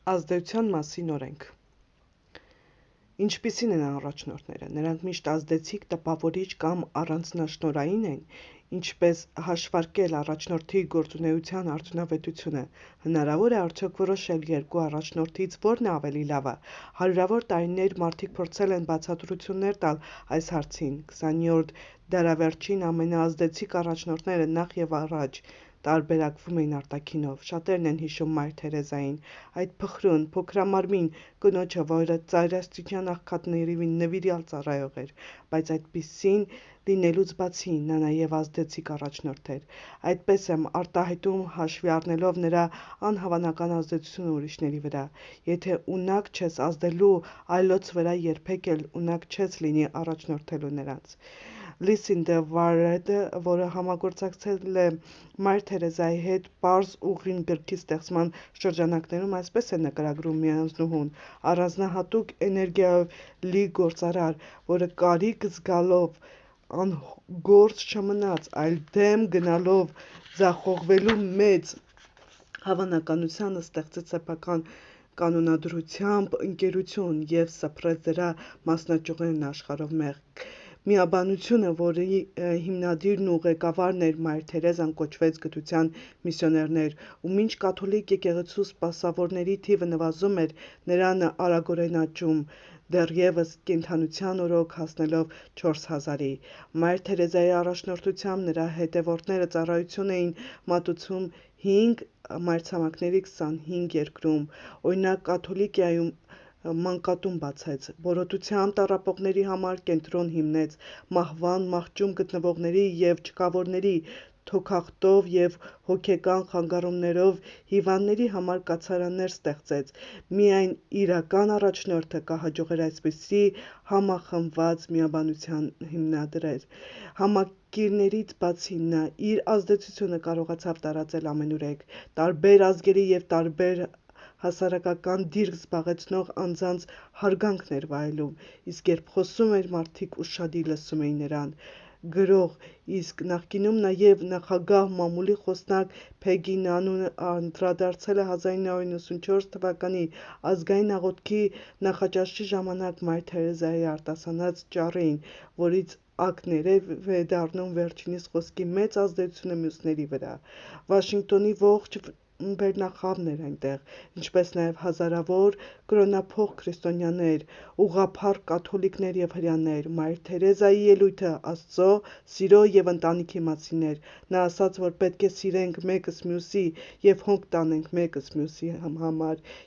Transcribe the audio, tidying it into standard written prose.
Ազդեցության մասին օրենք։ Ինչպիսին են առաջնորդները, նրանք միշտ ազդեցիկ, տպավորիչ կամ առանձնաշնորհային են, ինչպես հաշվարկել առաջնորդի գործունեության արդյունավետությունը, հնարավոր է արդյոք որոշել երկու առաջնորդից որն է ավելի լավը, հարյուրավոր տարիներ մարդիկ փորձել են բացատրություններ տալ այս հարցին, 20-րդ դարավերջին ամենաազդեցիկ առաջնորդները նախ և առաջ տարբերակվում էին արտաքինով, շատերն են հիշում Մայր Թերեզային, այդ փխրուն, փոքրամարմին կնոջը, որը ծայրաստիճան աղքատներին նվիրյալ ծառայող էր, բայց այդպիսին լինելուց բացի, նա նաև ազդեցիկ առաջնորդ էր, այդպես եմ արտահայտում հաշվի առնելով նրա անհավանական ազդեցությունը ուրիշների վրա, եթե ունակ չես ազդելու այլոց վրա երբեք էլ ունակ չես լինի առաջնորդելու նրանց։ Լիսինդա Վարեդը, որը համագործակցել է Մայր Թերեզայի հետ պարզ ուղին գրքի ստեղծման շրջանակներում, այսպես է նկարագրում միանձնուհուն. առանձնահատուկ էներգիայով լի գործարար, որը կարիք զգալով անգործ չմնաց, այլ դեմ գնալով ձախողվելու մեծ հավանականությանը ստեղծեց սեփական կանոնադրությամբ ընկերություն և սփռեց դրա մասնաճյուղերն աշխարհով մեկ միաբանությունը, որի հիմնադիրն ու ղեկավարն էր Մայր Թերեզան, կոչվեց գթության միսիոներներ, ու մինչ կաթոլիկ եկեղեցու սպասավորների թիվը նվազում էր, նրան արագորեն աճում, դեռևս կենդանության օրոք հասնելով 4000-ի։ Մայր Թերեզայի առաջնորդությամբ նրա հետևորդները ծառայություն էին մատուցում 5 մայրցամաքների 25 երկրում, օրինակ Կաթոլիկիայում մանկատուն բացեց, բորոտությամբ տառապողների համար կենտրոն հիմնեց, մահվան մահճում գտնվողների և չքավորների, թոքախտով և հոգեկան խանգարումներով հիվանդների համար կացարաններ ստեղծեց։ Միայն իրական առաջնորդը կհաջողեր այսպիսի համախմբված միաբանություն հիմնադրել։ Համակիրներից բացի, նա իր ազդեցությունը կարողացավ տարածել ամենուրեք, տարբեր ազգերի և տարբեր հասարակական դիրք զբաղեցնող անձանց հարգանքն էր վայելում, իսկ երբ խոսում էր, մարդիկ ուշադիր լսում էին նրան։ Գրող, իսկ նախկինում նաև նախագահ, մամուլի խոսնակ Փեգի Նանուն անդրադարձել է 1994 թվականի ազգային աղոթքի նախաճաշի ժամանակ Մայր Թերեզայի արտասանած ճառին, որից ակներև է դառնում վերջինիս խոսքի մեծ ազդեցությունը մյուսների վրա։ Վաշինգտոնի ողջ վերնախավն էր այնտեղ, ինչպես նաև հազարավոր կրոնափող քրիստոնյաներ, ուղղափառ կաթոլիկներ և հրեաներ։ Մայր Թերեզայի ելույթը Աստծո, սիրո և ընտանիքի մասին էր։ Նա ասաց, որ պետք է սիրենք մեկս մյուսի և հոգ տանենք մեկս մյուսի համար,